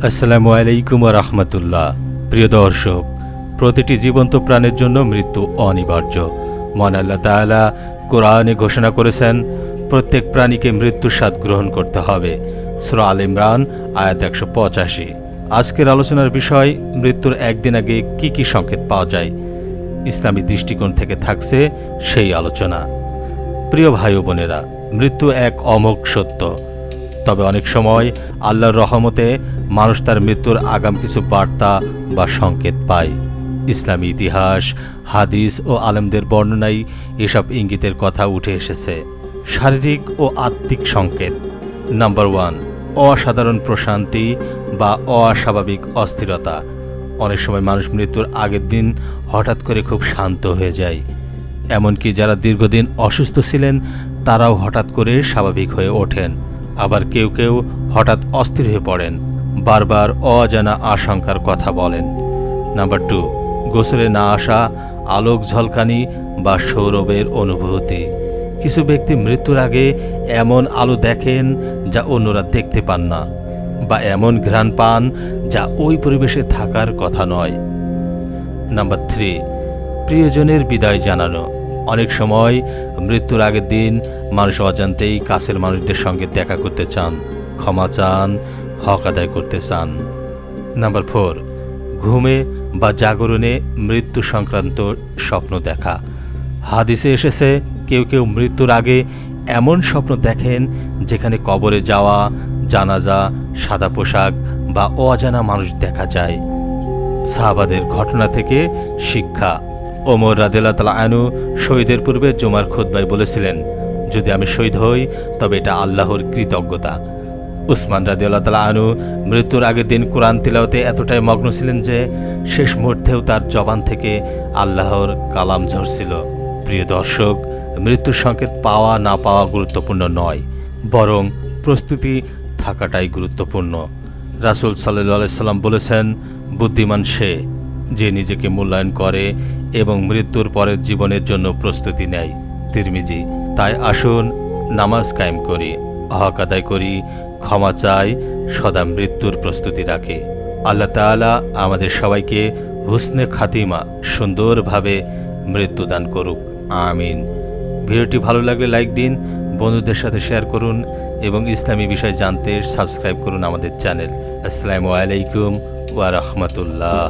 আসসালামু আলাইকুম ওয়া রাহমাতুল্লাহ। প্রিয় দর্শক, প্রতিটি জীবন্ত প্রাণের জন্য মৃত্যু অনিবার্য। মহান আল্লাহ তাআলা কোরআনে ঘোষণা করেছেন, প্রত্যেক প্রাণীকে মৃত্যুর স্বাদ গ্রহণ করতে হবে। সূরা আল ইমরান আয়াত 185। আজকের আলোচনার বিষয়, মৃত্যুর একদিন আগে কি কি সংকেত পাওয়া যায়। ইসলামী দৃষ্টিকোণ থেকে থাকছে সেই আলোচনা। প্রিয় ভাই ও বোনেরা, মৃত্যু এক অমোঘ সত্য। তবে অনেক সময় আল্লাহর রহমতে মানুষ তার মৃত্যুর আগাম কিছু বার্তা বা সংকেত পায়। ইসলামী ইতিহাস, হাদিস ও আলেমদের বর্ণনায় এসব ইঙ্গিতের কথা উঠে এসেছে। শারীরিক ও আত্মিক সংকেত। নাম্বার 1, অসাধারণ প্রশান্তি বা অস্বাভাবিক অস্থিরতা। অনেক সময় মানুষ মৃত্যুর আগের দিন হঠাৎ করে খুব শান্ত হয়ে যায়। এমনকি যারা দীর্ঘদিন অসুস্থ ছিলেন তারাও হঠাৎ করে স্বাভাবিক হয়ে ওঠেন। আবার কেউ কেউ হঠাৎ অস্থির হয়ে পড়েন, বারবার অজানা আশঙ্কার কথা বলেন। নাম্বার 2, গোসলে না আসা, আলোক ঝলকানি বা সৌরভের অনুভূতি। কিছু ব্যক্তি মৃত্যুর আগে এমন আলো দেখেন যা অন্যরা দেখতে পান না, বা এমন ঘ্রাণ পান যা ওই পরিবেশে থাকার কথা নয়। নাম্বার 3, প্রিয়জনের বিদায় জানানো। অনেক সময় মৃত্যুর আগের দিন মানুষ অজান্তেই কাছের মানুষদের সঙ্গে দেখা করতে চান, ক্ষমা চান, হক আদায় করতে চান। নাম্বার 4, ঘুমে বা জাগরণে মৃত্যু সংক্রান্ত স্বপ্ন দেখা। হাদিসে এসেছে, কেউ কেউ মৃত্যুর আগে এমন স্বপ্ন দেখেন যেখানে কবরে যাওয়া, জানাজা, সাদা পোশাক বা অজানা মানুষ দেখা যায়। সাহাবাদের ঘটনা থেকে শিক্ষা। ওমর রাদিয়াল্লাহু তাআলা আনহু শহীদের পূর্বে জুমার খুতবায় বলেছিলেন, যদি আমি শহীদ হই তবে এটা আল্লাহর কৃতজ্ঞতা। উসমান রাদিয়াল্লাহু তাআলা আনহু মৃত্যুর আগের দিন কোরআন তিলাওয়াতে এতটাই মগ্ন ছিলেন যে শেষ মুহূর্তেও তার জবান থেকে আল্লাহর কালাম ঝরছিল। প্রিয় দর্শক, মৃত্যুর সংকেত পাওয়া না পাওয়া গুরুত্বপূর্ণ নয়, বরং প্রস্তুতি থাকাটাই গুরুত্বপূর্ণ। রাসূল সাল্লাল্লাহু আলাইহি সাল্লাম বলেছেন, বুদ্ধিমান সে যে নিজেকে মূল্যায়ন করে এবং মৃত্যুর পরের জীবনের জন্য প্রস্তুতি নেয়। তিরমিজি। তাই আসুন নামাজ কায়েম করি, হক আদায় করি, ক্ষমা চাই, সদা মৃত্যুর প্রস্তুতি রাখি। আল্লাহ তাআলা আমাদের সবাইকে হুসনে খাতিমা, সুন্দরভাবে মৃত্যুদান করুক। আমিন। ভিডিওটি ভালো লাগলে লাইক দিন, বন্ধুদের সাথে শেয়ার করুন এবং ইসলামী বিষয় জানতে সাবস্ক্রাইব করুন আমাদের চ্যানেল। আসসালামু আলাইকুম ওয়া রাহমাতুল্লাহ।